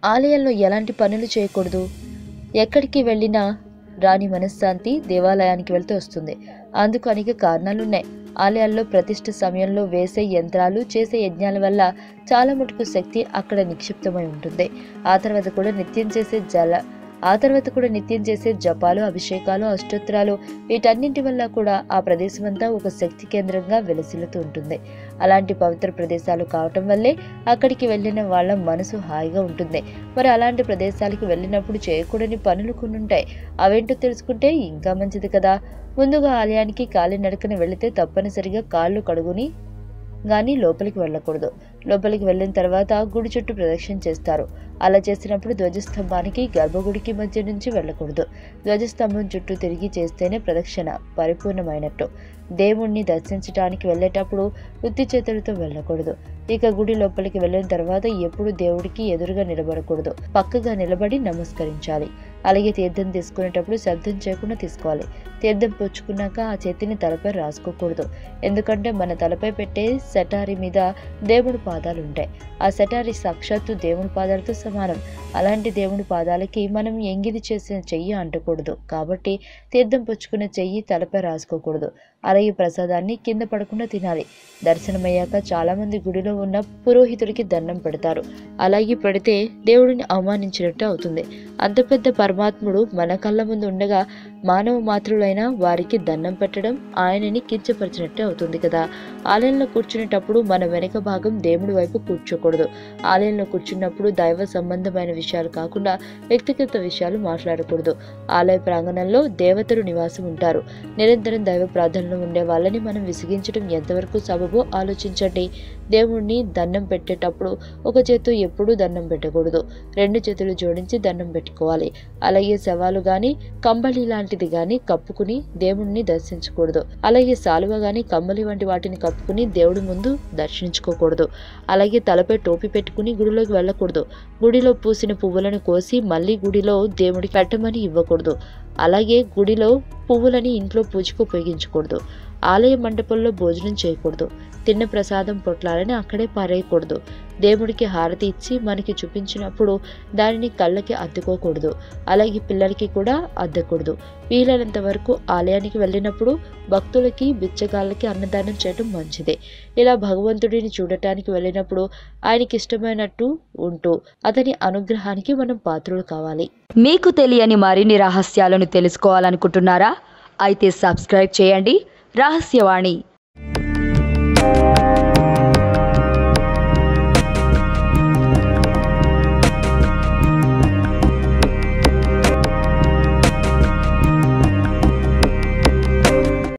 ఆలయాల్లో ఎలాంటి పనులు చేయకూడదు? ఎక్కడికి వెళ్ళినా రాని మనశ్శాంతి దేవాలయానికి వెళ్తే వస్తుంది. అందుకు అనేక కారణాలున్నాయి. ఆలయాల్లో ప్రతిష్ఠ సమయంలో వేసే యంత్రాలు, చేసే యజ్ఞాల వల్ల చాలా మటుకు శక్తి అక్కడ నిక్షిప్తమై ఉంటుంది. ఆ తర్వాత కూడా నిత్యం చేసే జపాలు, అభిషేకాలు, అష్టోత్తరాలు వీటన్నింటి వల్ల కూడా ఆ ప్రదేశం అంతా ఒక శక్తి కేంద్రంగా వెలసిల్లుతూ ఉంటుంది. అలాంటి పవిత్ర ప్రదేశాలు కావటం వల్లే అక్కడికి వెళ్ళిన వాళ్ళ మనసు హాయిగా ఉంటుంది. మరి అలాంటి ప్రదేశాలకు వెళ్ళినప్పుడు చేయకూడని పనులు కొన్ని ఉంటాయి. అవేంటో తెలుసుకుంటే ఇంకా మంచిది కదా. ముందుగా ఆలయానికి కాలినడకన వెళితే తప్పనిసరిగా కాళ్ళు కడుగుని కానీ లోపలికి వెళ్ళకూడదు. లోపలికి వెళ్ళిన తర్వాత గుడి చుట్టూ ప్రదక్షిణ చేస్తారు. అలా చేసినప్పుడు ధ్వజస్తంభానికి గర్భగుడికి మధ్య నుంచి వెళ్ళకూడదు. ధ్వజస్తంభం చుట్టూ తిరిగి చేస్తేనే ప్రదక్షిణ పరిపూర్ణమైనట్టు. దేవుణ్ణి దర్శించడానికి వెళ్ళేటప్పుడు ఉత్తి చేతులతో వెళ్ళకూడదు. ఇక గుడి లోపలికి వెళ్ళిన తర్వాత ఎప్పుడు దేవుడికి ఎదురుగా నిలబడకూడదు. పక్కగా నిలబడి నమస్కరించాలి. అలాగే తీర్థం తీసుకునేటప్పుడు శబ్దం చేయకుండా తీసుకోవాలి. తీర్థం పుచ్చుకున్నాక ఆ చేతిని తలపై రాసుకోకూడదు. ఎందుకంటే మన తలపై పెట్టే సెటారి మీద దేవుడి పాదాలు ఉంటాయి. ఆ సెటారి సాక్షాత్తు దేవుడి పాదాలతో సమానం. అలాంటి దేవుడి పాదాలకి మనం ఎంగిలి చేసిన చెయ్యి అంటకూడదు. కాబట్టి తీర్థం పుచ్చుకున్న చెయ్యి తలపై రాసుకోకూడదు. అలాగే ప్రసాదాన్ని కింద పడకుండా తినాలి. దర్శనమయ్యాక చాలా మంది గుడిలో ఉన్న పురోహితుడికి దండం పెడతారు. అలాగే పెడితే దేవుడిని అవమానించినట్టు అవుతుంది. అంత పెద్ద పరమాత్ముడు మన కళ్ళ ముందు ఉండగా మానవ మాతృలైన వారికి దండం పెట్టడం ఆయనని కించపరిచినట్టే అవుతుంది కదా. ఆలయంలో కూర్చునేటప్పుడు మన వెనక భాగం దేవుడి వైపు కూర్చోకూడదు. ఆలయంలో కూర్చున్నప్పుడు దైవ సంబంధమైన విషయాలు కాకుండా వ్యక్తిగత విషయాలు మాట్లాడకూడదు. ఆలయ ప్రాంగణంలో దేవతలు నివాసం ఉంటారు. నిరంతరం దైవ ప్రార్థనలో ఉండే వాళ్ళని మనం విసిగించడం ఎంతవరకు సబబో ఆలోచించండి. దేవుణ్ణి దండం పెట్టేటప్పుడు ఒక చేత్తో ఎప్పుడూ దండం పెట్టకూడదు. 2 చేతులు జోడించి దండం పెట్టుకోవాలి. అలాగే శవాలు గాని కంబళి లాంటిది గాని కప్పుకుని దేవుణ్ణి దర్శించకూడదు. అలాగే సాలువ గాని కంబళి వంటి వాటిని కప్పుకుని దేవుడి ముందు దర్శించుకోకూడదు. అలాగే తలపై టోపీ పెట్టుకుని గుడిలోకి వెళ్ళకూడదు. గుడిలో పూసిన పువ్వులను కోసి మళ్ళీ గుడిలో దేవుడికి పెట్టమని ఇవ్వకూడదు. అలాగే గుడిలో పువ్వులని ఇంట్లో పూజకు ఉపయోగించకూడదు. ఆలయ మండపంలో భోజనం చేయకూడదు. తిన్న ప్రసాదం పొట్లాలని అక్కడే పారేయకూడదు. దేవుడికి హారతి ఇచ్చి మనకి చూపించినప్పుడు దానిని కళ్ళకి అద్దుకోకూడదు. అలాగే పిల్లలకి కూడా అద్దకూడదు. వీలైనంత వరకు ఆలయానికి వెళ్ళినప్పుడు భక్తులకి, బిచ్చగాళ్ళకి అన్నదానం చేయడం మంచిదే. ఇలా భగవంతుడిని చూడటానికి వెళ్ళినప్పుడు ఆయనకి ఇష్టమైనట్టు ఉంటూ అతని అనుగ్రహానికి మనం పాత్రలు కావాలి. మీకు తెలియని మరిన్ని రహస్యాలను తెలుసుకోవాలనుకుంటున్నారా? అయితే సబ్స్క్రైబ్ చేయండి రహస్యవాణి.